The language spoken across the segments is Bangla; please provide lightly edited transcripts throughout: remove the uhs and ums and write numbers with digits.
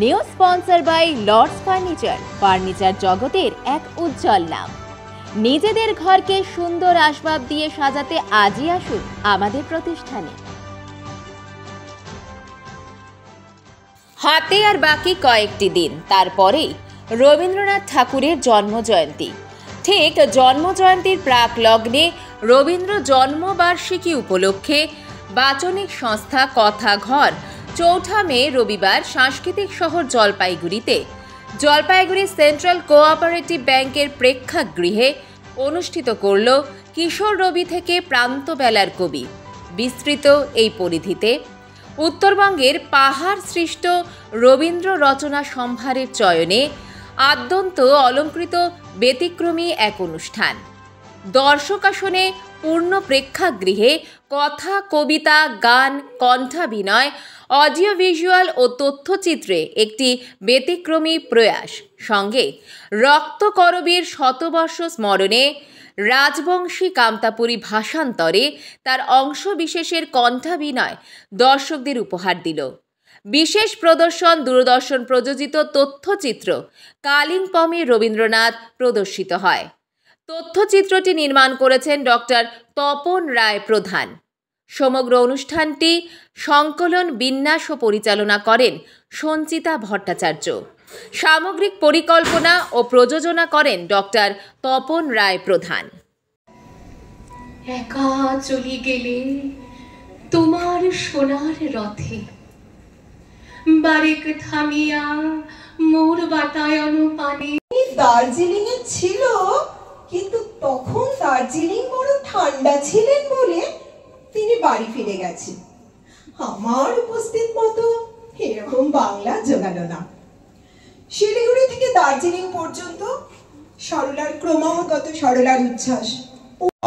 New sponsor by Lords furniture, furniture জগতের এক উজ্জ্বল নাম। নিজেদের ঘরকে সুন্দর আসবাব দিয়ে সাজাতে আজই আসুন আমাদের প্রতিষ্ঠানে। হাতে আর বাকি কয়েকটি দিন, তারপরেই রবীন্দ্রনাথ ঠাকুরের জন্মজয়ন্তী। ঠিক জন্মজয়ন্তীর প্রাক লগ্নে রবীন্দ্র জন্মবার্ষিকী উপলক্ষে বাচনিক সংস্থা কথা ঘর ৪ মে রবিবার সাংস্কৃতিক শহর জলপাইগুড়িতে জলপাইগুড়ি সেন্ট্রাল কোঅপারেটিভ ব্যাংকের প্রেক্ষাগৃহে অনুষ্ঠিত করল কিশোর রবি থেকে প্রান্তবেলার কবি। বিস্তৃত এই পরিধিতে উত্তরবঙ্গের পাহাড় সৃষ্ট রবীন্দ্র রচনা সম্ভারের চয়নে আদ্যন্ত অলঙ্কৃত ব্যতিক্রমী এক অনুষ্ঠান। দর্শক আসনে পূর্ণ প্রেক্ষাগৃহে কথা, কবিতা, গান, কণ্ঠাভিনয়, অডিও ভিজুয়াল ও তথ্যচিত্রে একটি ব্যতিক্রমী প্রয়াস, সঙ্গে রক্তকরবীর শতবর্ষ স্মরণে রাজবংশী কামতাপুরী ভাষান্তরে তার অংশবিশেষের কণ্ঠাভিনয় দর্শকদের উপহার দিল। বিশেষ প্রদর্শন দূরদর্শন প্রযোজিত তথ্যচিত্র কালিম্পমে রবীন্দ্রনাথ প্রদর্শিত হয়। তথ্যচিত্রটি নির্মাণ করেছেন ডক্টর তপন রায় প্রধান। সমগ্র অনুষ্ঠানটি সংকলন, বিন্যাস ও পরিচালনা করেন সঞ্চিতা ভট্টাচার্য। সামগ্রিক পরিকল্পনা ও প্রযোজনা করেন ডক্টর তপন রায় প্রধান। একা চলি গেলে তোমার সোনার রথে, বারেক থামিয়া মোর বাতায়ন পানে। দার্জিলিং এ ছিল, কিন্তু তখন দার্জিলিং বড় ঠান্ডা ছিলেন বলে তিনি বাড়ি ফিরে গেছেন। আমার উপস্থিত মতো এরকম বাংলা জোগালো না। শিলিগুড়ি থেকে দার্জিলিং পর্যন্ত সরলার ক্রমাগত সরলার উচ্ছ্বাস।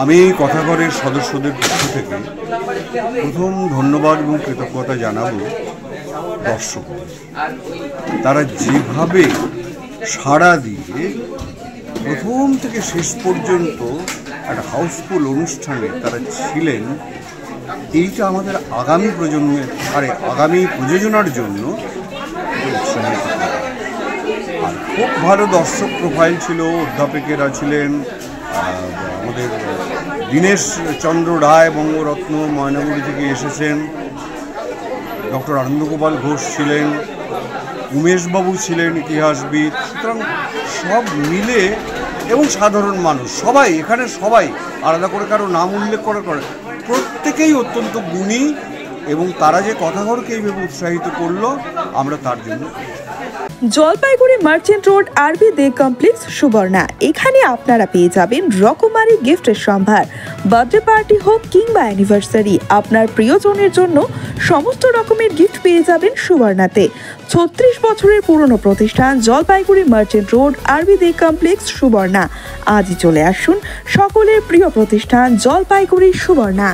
আমি কথাঘরের সদস্যদের পক্ষ থেকে প্রথম ধন্যবাদ এবং কৃতজ্ঞতা জানাবো দর্শক। তারা যেভাবে সাড়া দিয়ে প্রথম থেকে শেষ পর্যন্ত একটা হাউসফুল অনুষ্ঠানে তারা ছিলেন, এইটা আমাদের আগামী প্রজন্মের আগামী প্রযোজনার জন্য উৎসাহিত করে। আর খুব ভালো দর্শক প্রোফাইল ছিল। অধ্যাপকেরা ছিলেন আমাদের দীনেশ চন্দ্র রায়, বঙ্গরত্ন, ময়নাগুড়ি থেকে এসেছেন। ডক্টর আনন্দগোপাল ঘোষ ছিলেন, উমেশবাবু ছিলেন ইতিহাসবিদ। সুতরাং সব মিলে এবং সাধারণ মানুষ সবাই, এখানে সবাই আলাদা করে কারো নাম উল্লেখ করার পরে প্রত্যেকেই অত্যন্ত গুণী, এবং তারা যে কথাঘরকে এইভাবে উৎসাহিত করলো আমরা তার জন্য। জলপাইগুড়ি মার্চেন্ট রোড আরবি দে কমপ্লেক্স সুবর্ণা, এখানে আপনারা পেয়ে যাবেন রকমারি গিফটের সম্ভার। বার্থডে পার্টি হোক কিংবা অ্যানিভার্সারি, আপনার প্রিয়জনের জন্য সমস্ত রকমের গিফট পেয়ে যাবেন সুবর্ণাতে। ৩৬ বছরের পুরনো প্রতিষ্ঠান জলপাইগুড়ি মার্চেন্ট রোড আরবি দে কমপ্লেক্স সুবর্ণা। আজই চলে আসুন সকলের প্রিয় প্রতিষ্ঠান জলপাইগুড়ি সুবর্ণা।